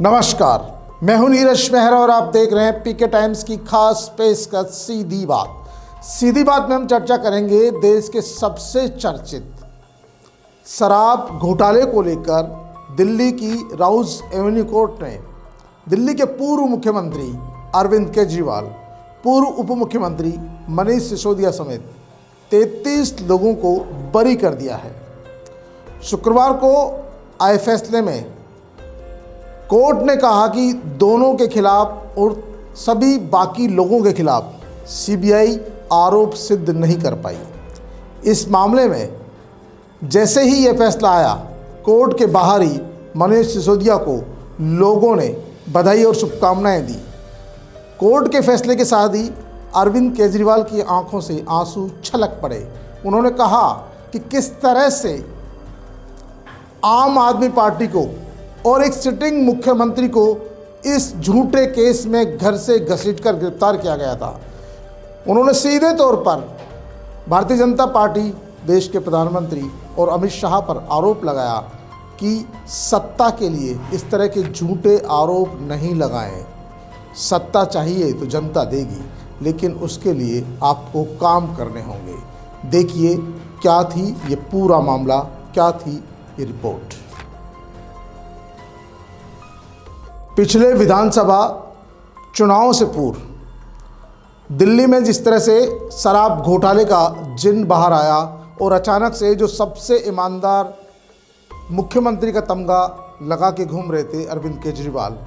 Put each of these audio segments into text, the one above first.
नमस्कार, मैं हूं नीरज मेहरा और आप देख रहे हैं पीके टाइम्स की खास पेशकश सीधी बात। सीधी बात में हम चर्चा करेंगे देश के सबसे चर्चित शराब घोटाले को लेकर दिल्ली की राउज एवेन्यू कोर्ट ने दिल्ली के पूर्व मुख्यमंत्री अरविंद केजरीवाल, पूर्व उप मुख्यमंत्री मनीष सिसोदिया समेत 33 लोगों को बरी कर दिया है। शुक्रवार को आए फैसले में कोर्ट ने कहा कि दोनों के खिलाफ और सभी बाकी लोगों के खिलाफ सीबीआई आरोप सिद्ध नहीं कर पाई। इस मामले में जैसे ही यह फैसला आया, कोर्ट के बाहर ही मनीष सिसोदिया को लोगों ने बधाई और शुभकामनाएं दी। कोर्ट के फैसले के साथ ही अरविंद केजरीवाल की आंखों से आंसू छलक पड़े। उन्होंने कहा कि किस तरह से आम आदमी पार्टी को और एक सिटिंग मुख्यमंत्री को इस झूठे केस में घर से घसीटकर गिरफ्तार किया गया था। उन्होंने सीधे तौर पर भारतीय जनता पार्टी, देश के प्रधानमंत्री और अमित शाह पर आरोप लगाया कि सत्ता के लिए इस तरह के झूठे आरोप नहीं लगाएं। सत्ता चाहिए तो जनता देगी, लेकिन उसके लिए आपको काम करने होंगे। देखिए क्या थी ये पूरा मामला, क्या थी ये रिपोर्ट। पिछले विधानसभा चुनाव से पूर्व दिल्ली में जिस तरह से शराब घोटाले का जिन बाहर आया और अचानक से जो सबसे ईमानदार मुख्यमंत्री का तमगा लगा के घूम रहे थे अरविंद केजरीवाल,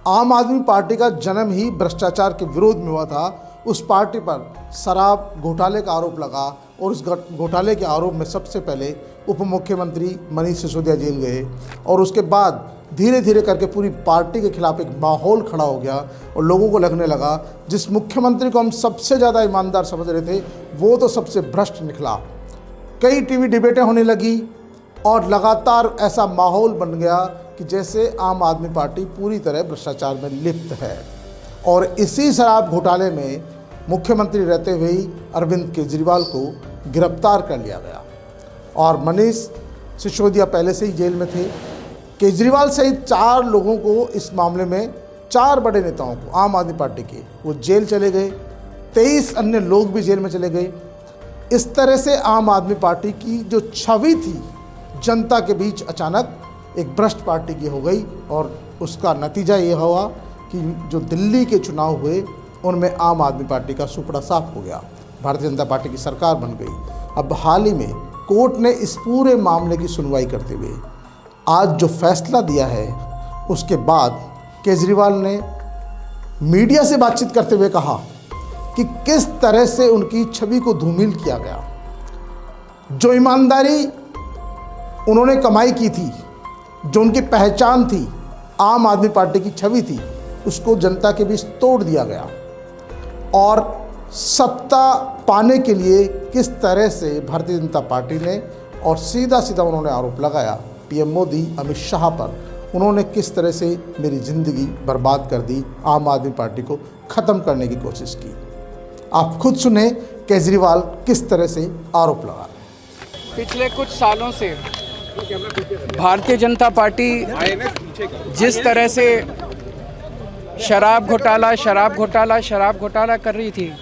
आम आदमी पार्टी का जन्म ही भ्रष्टाचार के विरोध में हुआ था। उस पार्टी पर शराब घोटाले का आरोप लगा और उस घोटाले के आरोप में सबसे पहले उप मुख्यमंत्री मनीष सिसोदिया जेल गए और उसके बाद धीरे धीरे करके पूरी पार्टी के खिलाफ एक माहौल खड़ा हो गया और लोगों को लगने लगा जिस मुख्यमंत्री को हम सबसे ज़्यादा ईमानदार समझ रहे थे वो तो सबसे भ्रष्ट निकला। कई टीवी डिबेटें होने लगी और लगातार ऐसा माहौल बन गया कि जैसे आम आदमी पार्टी पूरी तरह भ्रष्टाचार में लिप्त है। और इसी शराब घोटाले में मुख्यमंत्री रहते हुए ही अरविंद केजरीवाल को गिरफ्तार कर लिया गया और मनीष सिसोदिया पहले से ही जेल में थे। केजरीवाल सहित 4 लोगों को इस मामले में, 4 बड़े नेताओं को आम आदमी पार्टी के, वो जेल चले गए। 23 अन्य लोग भी जेल में चले गए। इस तरह से आम आदमी पार्टी की जो छवि थी जनता के बीच अचानक एक भ्रष्ट पार्टी की हो गई और उसका नतीजा ये हुआ कि जो दिल्ली के चुनाव हुए उनमें आम आदमी पार्टी का सुपड़ा साफ हो गया, भारतीय जनता पार्टी की सरकार बन गई। अब हाल ही में कोर्ट ने इस पूरे मामले की सुनवाई करते हुए आज जो फैसला दिया है, उसके बाद केजरीवाल ने मीडिया से बातचीत करते हुए कहा कि किस तरह से उनकी छवि को धूमिल किया गया। जो ईमानदारी उन्होंने कमाई की थी, जो उनकी पहचान थी, आम आदमी पार्टी की छवि थी, उसको जनता के बीच तोड़ दिया गया। और सत्ता पाने के लिए किस तरह से भारतीय जनता पार्टी ने, और सीधा सीधा उन्होंने आरोप लगाया पीएम मोदी, अमित शाह पर, उन्होंने किस तरह से मेरी ज़िंदगी बर्बाद कर दी, आम आदमी पार्टी को ख़त्म करने की कोशिश की। आप खुद सुने केजरीवाल किस तरह से आरोप लगा रहे हैं। पिछले कुछ सालों से भारतीय जनता पार्टी जिस तरह से शराब घोटाला कर रही थी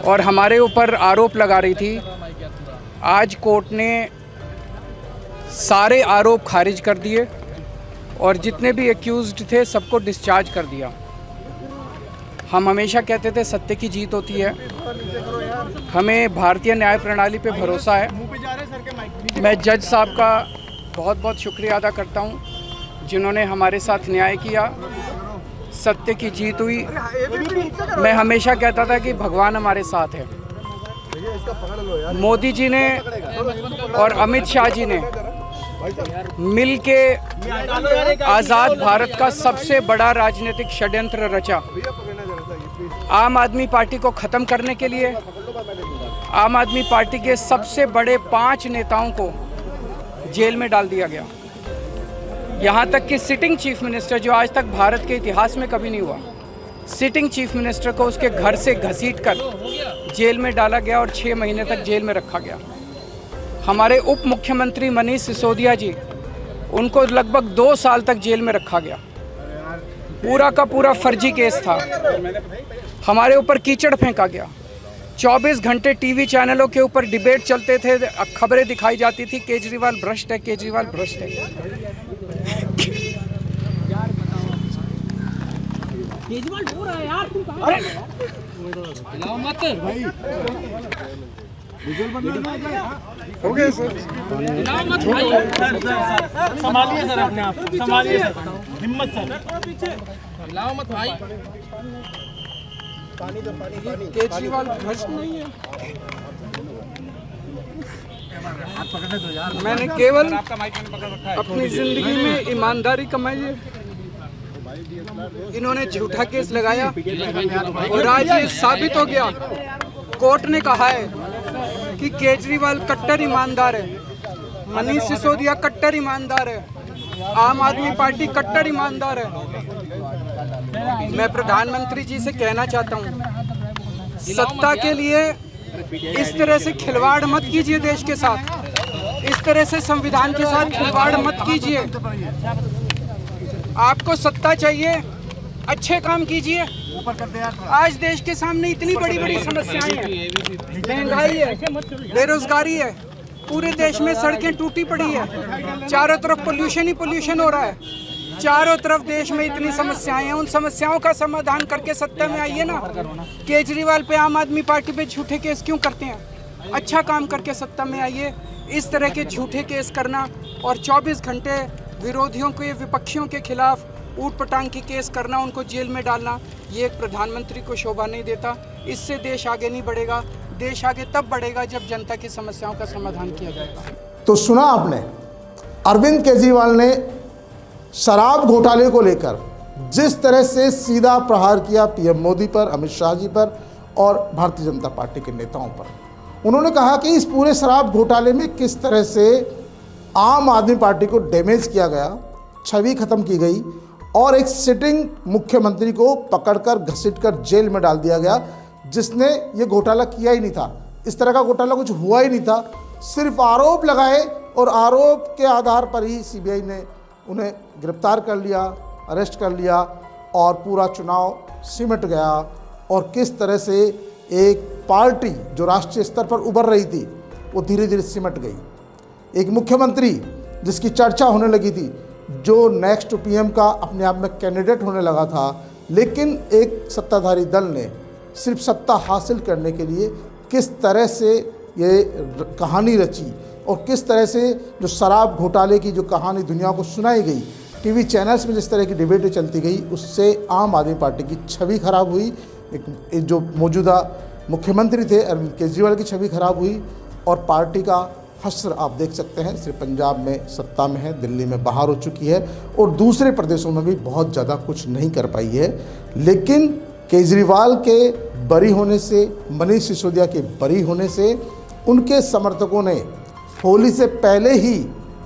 और हमारे ऊपर आरोप लगा रही थी, आज कोर्ट ने सारे आरोप खारिज कर दिए और जितने भी एक्यूज्ड थे सबको डिस्चार्ज कर दिया। हम हमेशा कहते थे सत्य की जीत होती है, हमें भारतीय न्याय प्रणाली पे भरोसा है। मैं जज साहब का बहुत बहुत शुक्रिया अदा करता हूं जिन्होंने हमारे साथ न्याय किया, सत्य की जीत हुई। मैं हमेशा कहता था कि भगवान हमारे साथ है। मोदी जी ने और अमित शाह जी ने मिल के आज़ाद भारत का सबसे बड़ा राजनीतिक षड्यंत्र रचा। आम आदमी पार्टी को ख़त्म करने के लिए आम आदमी पार्टी के सबसे बड़े 5 नेताओं को जेल में डाल दिया गया। यहाँ तक कि सिटिंग चीफ मिनिस्टर, जो आज तक भारत के इतिहास में कभी नहीं हुआ, सिटिंग चीफ मिनिस्टर को उसके घर से घसीटकर जेल में डाला गया और 6 महीने तक जेल में रखा गया। हमारे उप मुख्यमंत्री मनीष सिसोदिया जी उनको लगभग 2 साल तक जेल में रखा गया। पूरा का पूरा फर्जी केस था। हमारे ऊपर कीचड़ फेंका गया। 24 घंटे टीवी चैनलों के ऊपर डिबेट चलते थे, खबरें दिखाई जाती थी, केजरीवाल भ्रष्ट है, केजरीवाल भ्रष्ट है। केजरीवाल हो रहा है यार, तुम कहाँ हिलाओ मत भाई, हो गया सर, हिलाओ मत भाई, संभालिए सर अपने आप को, संभालिए सर, हिम्मत सर, हिलाओ मत भाई। केजरीवाल भ्रष्ट नहीं है। मैंने केवल अपनी जिंदगी में ईमानदारी कमाई है। इन्होंने झूठा केस लगाया और आज ये साबित हो गया। कोर्ट ने कहा है कि केजरीवाल कट्टर ईमानदार है, मनीष सिसोदिया कट्टर ईमानदार है, आम आदमी पार्टी कट्टर ईमानदार है। मैं प्रधानमंत्री जी से कहना चाहता हूँ, सत्ता के लिए इस तरह से खिलवाड़ मत कीजिए देश के साथ, इस तरह से संविधान के साथ खिलवाड़ मत कीजिए। आपको सत्ता चाहिए, अच्छे काम कीजिए। आज देश के सामने इतनी बड़ी बड़ी समस्याएं हैं, महंगाई है, बेरोजगारी है, पूरे देश में सड़कें टूटी पड़ी है, चारों तरफ पोल्यूशन ही पोल्यूशन हो रहा है, चारों तरफ देश में इतनी समस्याएं हैं। उन समस्याओं का समाधान करके सत्ता में आइए ना। केजरीवाल पे, आम आदमी पार्टी पे झूठे केस क्यों करते हैं? अच्छा काम करके सत्ता में आइए। इस तरह के झूठे केस करना और 24 घंटे विरोधियों के, विपक्षियों के खिलाफ ऊट पटांग के केस करना, उनको जेल में डालना, ये एक प्रधानमंत्री को शोभा नहीं देता। इससे देश आगे नहीं बढ़ेगा। देश आगे तब बढ़ेगा जब जनता की समस्याओं का समाधान किया जाएगा। तो सुना आपने, अरविंद केजरीवाल ने शराब घोटाले को लेकर जिस तरह से सीधा प्रहार किया पीएम मोदी पर, अमित शाह जी पर और भारतीय जनता पार्टी के नेताओं पर। उन्होंने कहा कि इस पूरे शराब घोटाले में किस तरह से आम आदमी पार्टी को डैमेज किया गया, छवि खत्म की गई और एक सिटिंग मुख्यमंत्री को पकड़कर घसीटकर जेल में डाल दिया गया, जिसने ये घोटाला किया ही नहीं था। इस तरह का घोटाला कुछ हुआ ही नहीं था। सिर्फ आरोप लगाए और आरोप के आधार पर ही सीबीआई ने उन्हें गिरफ्तार कर लिया, अरेस्ट कर लिया और पूरा चुनाव सिमट गया। और किस तरह से एक पार्टी जो राष्ट्रीय स्तर पर उभर रही थी वो धीरे धीरे सिमट गई। एक मुख्यमंत्री जिसकी चर्चा होने लगी थी, जो नेक्स्ट पीएम का अपने आप में कैंडिडेट होने लगा था, लेकिन एक सत्ताधारी दल ने सिर्फ सत्ता हासिल करने के लिए किस तरह से ये कहानी रची और किस तरह से जो शराब घोटाले की जो कहानी दुनिया को सुनाई गई, टीवी चैनल्स में जिस तरह की डिबेटें चलती गई, उससे आम आदमी पार्टी की छवि खराब हुई। एक जो मौजूदा मुख्यमंत्री थे अरविंद केजरीवाल की छवि खराब हुई और पार्टी का हश्र आप देख सकते हैं। सिर्फ पंजाब में सत्ता में है, दिल्ली में बाहर हो चुकी है और दूसरे प्रदेशों में भी बहुत ज़्यादा कुछ नहीं कर पाई है। लेकिन केजरीवाल के बरी होने से, मनीष सिसोदिया के बरी होने से उनके समर्थकों ने होली से पहले ही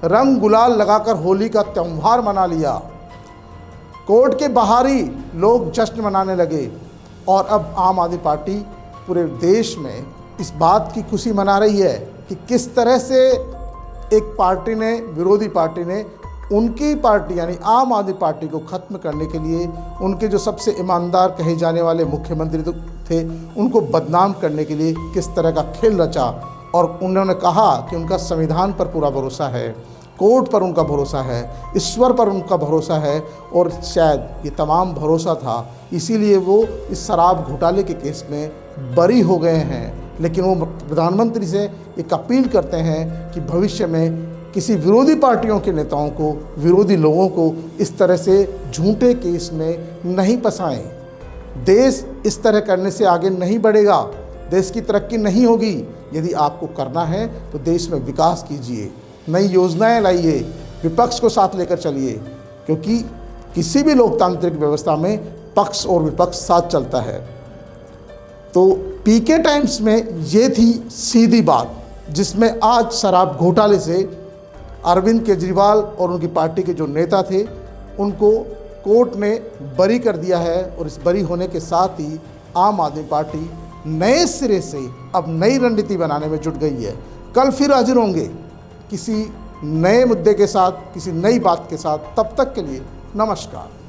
रंग गुलाल लगाकर होली का त्यौहार मना लिया। कोर्ट के बाहर ही लोग जश्न मनाने लगे और अब आम आदमी पार्टी पूरे देश में इस बात की खुशी मना रही है कि किस तरह से एक पार्टी ने, विरोधी पार्टी ने उनकी पार्टी यानी आम आदमी पार्टी को ख़त्म करने के लिए, उनके जो सबसे ईमानदार कहे जाने वाले मुख्यमंत्री थे उनको बदनाम करने के लिए किस तरह का खेल रचा। और उन्होंने कहा कि उनका संविधान पर पूरा भरोसा है, कोर्ट पर उनका भरोसा है, ईश्वर पर उनका भरोसा है और शायद ये तमाम भरोसा था, इसीलिए वो इस शराब घोटाले के केस में बरी हो गए हैं। लेकिन वो प्रधानमंत्री से एक अपील करते हैं कि भविष्य में किसी विरोधी पार्टियों के नेताओं को, विरोधी लोगों को इस तरह से झूठे केस में नहीं फंसाएं। देश इस तरह करने से आगे नहीं बढ़ेगा, देश की तरक्की नहीं होगी। यदि आपको करना है तो देश में विकास कीजिए, नई योजनाएं लाइए, विपक्ष को साथ लेकर चलिए, क्योंकि किसी भी लोकतांत्रिक व्यवस्था में पक्ष और विपक्ष साथ चलता है। तो पीके टाइम्स में ये थी सीधी बात, जिसमें आज शराब घोटाले से अरविंद केजरीवाल और उनकी पार्टी के जो नेता थे उनको कोर्ट ने बरी कर दिया है। और इस बरी होने के साथ ही आम आदमी पार्टी नए सिरे से अब नई रणनीति बनाने में जुट गई है। कल फिर हाजिर होंगे किसी नए मुद्दे के साथ, किसी नई बात के साथ। तब तक के लिए नमस्कार।